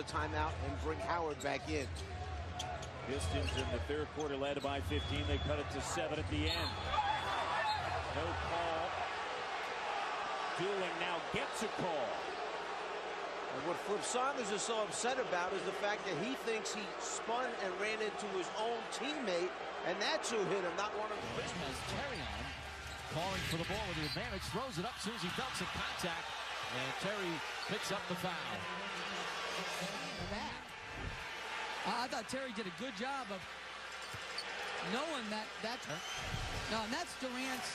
the timeout and bring Howard back in. Pistons in the third quarter led by 15. They cut it to 7 at the end. No call. Dooling now gets a call. And what Flip Saunders is so upset about is the fact that he thinks he spun and ran into his own teammate, and that's who hit him, not one of the Has Terry on, calling for the ball with the advantage, throws it up as soon as he felt some contact, and Terry picks up the foul. I thought Terry did a good job of knowing that's no, and that's Durant's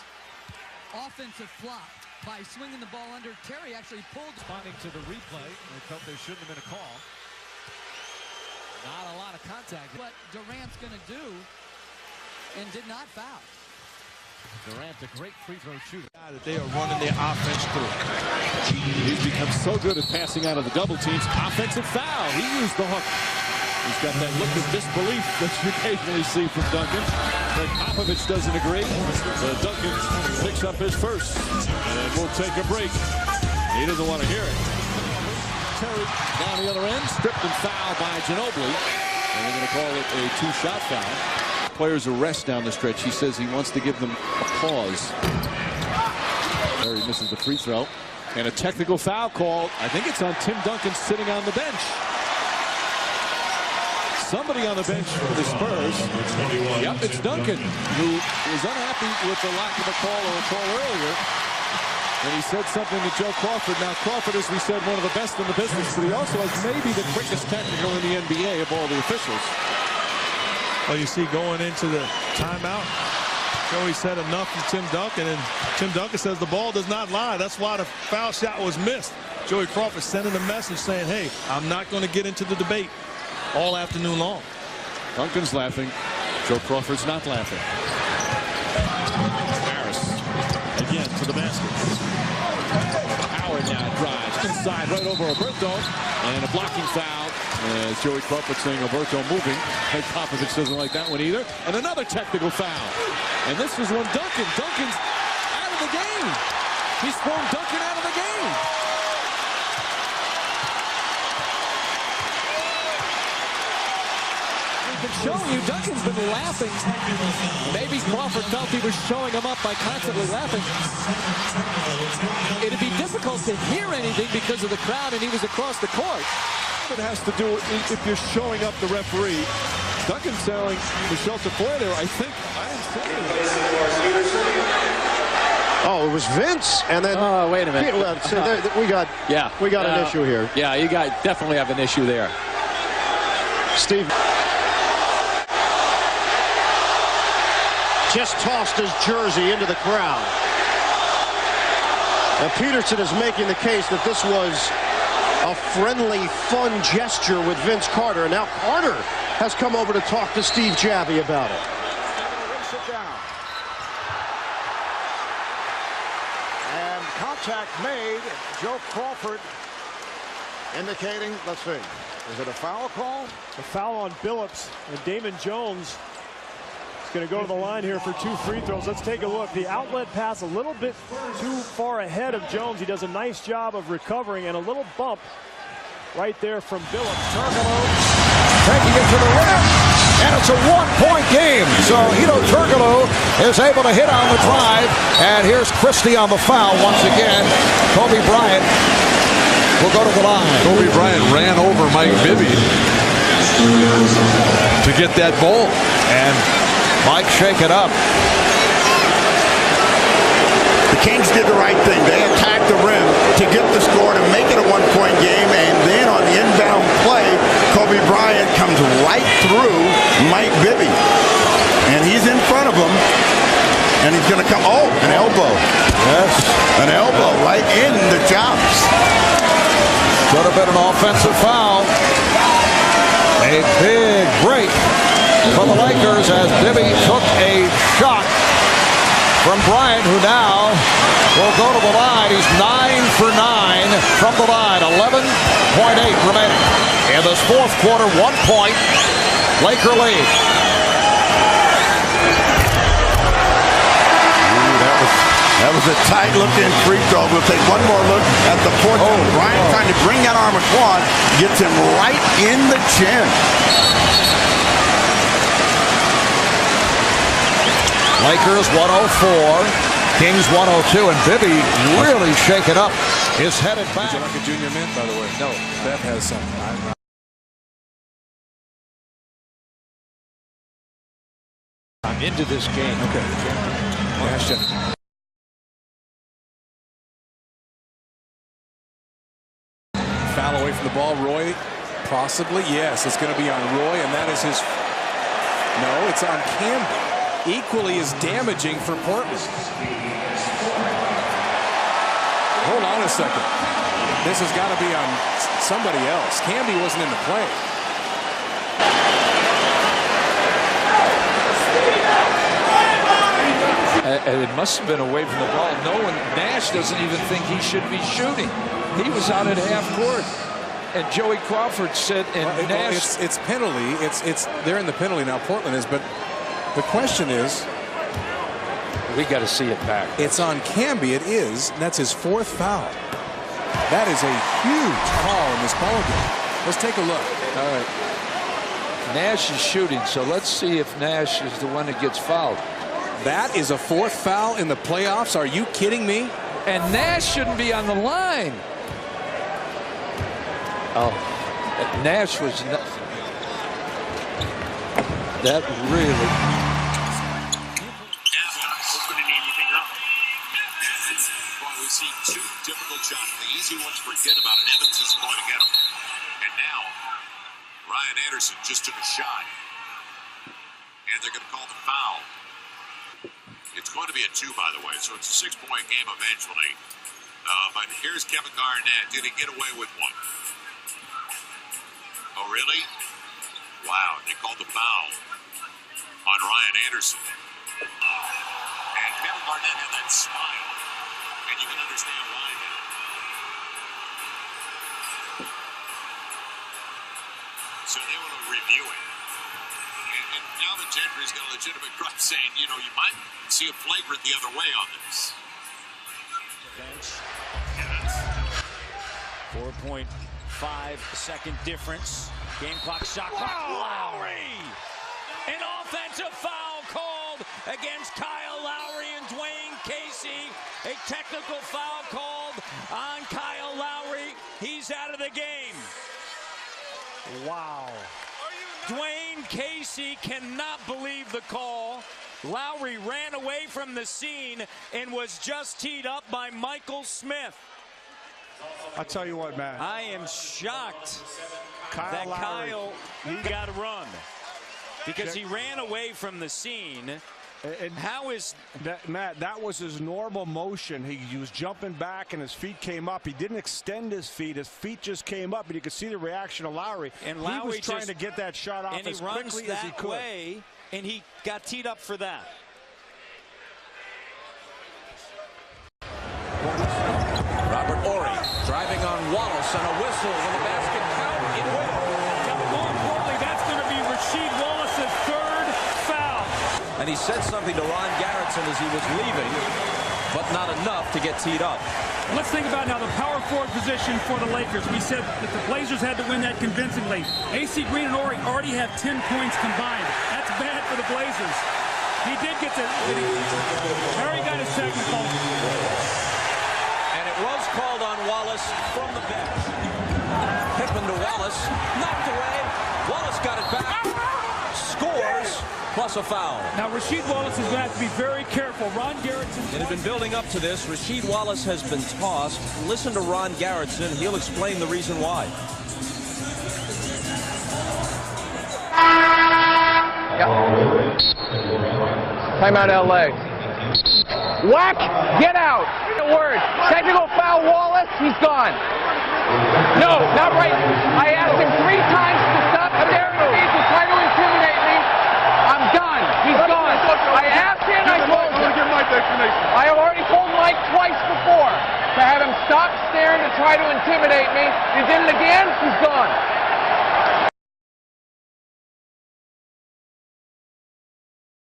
offensive flop by swinging the ball under. Terry actually pulled. Responding to the replay, they felt there shouldn't have been a call. Not a lot of contact. What Durant's going to do, and did not foul. Durant, a great free throw shooter. They are running their offense through. He's become so good at passing out of the double teams. Offensive foul. He used the hook. He's got that look of disbelief that you occasionally see from Duncan. Greg Popovich doesn't agree. Duncan picks up his first. And we'll take a break. He doesn't want to hear it. Terry down the other end. Stripped and fouled by Ginobili. And they're going to call it a two-shot foul. Players are rest down the stretch. He says he wants to give them a pause. Terry misses the free throw. And a technical foul called. I think it's on Tim Duncan sitting on the bench. Somebody on the bench for the Spurs. Yep, it's Duncan, who is unhappy with the lack of a call or a call earlier. And he said something to Joe Crawford. Now, Crawford, as we said, one of the best in the business, but he also has maybe the quickest technical in the NBA of all the officials. Well, you see going into the timeout, Joey said enough to Tim Duncan, and Tim Duncan says the ball does not lie. That's why the foul shot was missed. Joey Crawford sending a message saying, hey, I'm not going to get into the debate all afternoon long. Duncan's laughing. Joe Crawford's not laughing. Harris again to the basket. Howard now drives inside right over Alberto, and a blocking foul. As Joey Crawford saying Alberto moving. Greg Popovich doesn't like that one either. And another technical foul. And this was when Duncan's out of the game. He's thrown Duncan out of the game. Showing you, Duncan's been laughing. Maybe Crawford felt he was showing him up by constantly laughing. It'd be difficult to hear anything because of the crowd, and he was across the court. It has to do if you're showing up the referee. Duncan telling Michelle Tafoya there, I think. I didn't say it. Oh, it was Vince, and then. Oh, wait a minute. We got an issue here. Yeah, you definitely have an issue there. Steve just tossed his jersey into the crowd. And Peterson is making the case that this was a friendly, fun gesture with Vince Carter. And now Carter has come over to talk to Steve Javie about it. Sit down. And contact made. Joe Crawford indicating, let's see, is it a foul call? A foul on Billups, and Damon Jones is going to go to the line here for 2 free throws. Let's take a look. The outlet pass a little bit too far ahead of Jones. He does a nice job of recovering, and a little bump right there from Billups. Turkoglu taking it to the rim, and it's a one-point game. So Hedo Turkoglu is able to hit on the drive, and here's Christie on the foul once again. Kobe Bryant will go to the line. Kobe Bryant ran over Mike Bibby to get that ball, and Mike shake it up. The Kings did the right thing. They attacked the rim to get the score to make it a one-point game, and then on the inbound play, Kobe Bryant comes right through Mike Bibby, and he's in front of him, and he's going to come. Oh, an elbow. Yes, an elbow right in the chops. Could have been an offensive foul. A big break for the Lakers as Bibby took a shot from Bryant, who now will go to the line. He's 9 for 9 from the line. 11.8 remaining in this fourth quarter. 1 point Laker lead. That was a tight-looking free throw. We'll take one more look at the fourth. Bryant trying to bring down Armaquan, gets him right in the chin. Lakers 104, Kings 102, and Bibby really shaken up. Is headed back. Would you like a junior mint, by the way? No. Beth has some. I'm into this game. Okay. Ashton. Foul away from the ball. Roy, possibly. Yes, it's going to be on Roy, and that is his. No, it's on Campbell. Equally as damaging for Portland. Hold on a second. This has got to be on somebody else. Camby wasn't in the play. And it must have been away from the ball. Nash doesn't even think he should be shooting. He was out at half court. And Joey Crawford said, and Nash. It's penalty. They're in the penalty now. Portland is, but the question is, we got to see it back. It's on Camby. It is. That's his fourth foul. That is a huge call in this ball game. Let's take a look. All right. Nash is shooting, so let's see if Nash is the one that gets fouled. That is a fourth foul in the playoffs. Are you kidding me? And Nash shouldn't be on the line. Oh, Nash was not. That really. We've seen two difficult shots. The easy ones forget about it. Evans isn't going to get them. And now, Ryan Anderson just took a shot. And they're going to call the foul. It's going to be a 2, by the way, so it's a 6-point game eventually. But here's Kevin Garnett. Did he get away with one? Oh, really? Wow, they called the foul on Ryan Anderson. And Kevin Garnett had that smile. And you can understand why now. So they want to review it. And now that Gentry's got a legitimate gripe saying, you know, you might see a flagrant the other way on this. 4.5-second difference. Game clock, shot clock. Lowry! An offensive foul called against Kyle Lowry and Dwayne Casey. A technical foul called on Kyle Lowry. He's out of the game. Wow. Dwayne Casey cannot believe the call. Lowry ran away from the scene and was just teed up by Michael Smith. I'll tell you what, man. I am shocked that Lowry, Kyle got to run because he ran away from the scene. And how is that, Matt? That was his normal motion. He was jumping back and his feet came up. He didn't extend his feet. His feet just came up, and you could see the reaction of Lowry. And he was trying to get that shot off as quickly as he could. Way, and he got teed up for that. Robert Horry driving on Wallace on a whistle when the basket count. More importantly, that's going to be Rasheed Wallace's third foul. And he said something to Ron Garretson as he was leaving, but not enough to get teed up. Let's think about now the power forward position for the Lakers. We said that the Blazers had to win that convincingly. AC Green and Horry already have 10 points combined. That's bad for the Blazers. He did get the. Harry got his technical. And it was called on Wallace from the bench. Pippen to Wallace, knocked away. Wallace got it back. Scores. Plus a foul. Now, Rasheed Wallace is going to have to be very careful. Ron Garretson. It had been building up to this. Rasheed Wallace has been tossed. Listen to Ron Garretson. He'll explain the reason why. Timeout, LA. Whack! Get out! The word. Technical foul, Wallace. He's gone. No, not right. I asked him 3 times to stop staring at me to try to intimidate me. I'm done. He's gone. I asked him. I told him. I have already told Mike twice before to have him stop staring to try to intimidate me. He did it again. He's gone.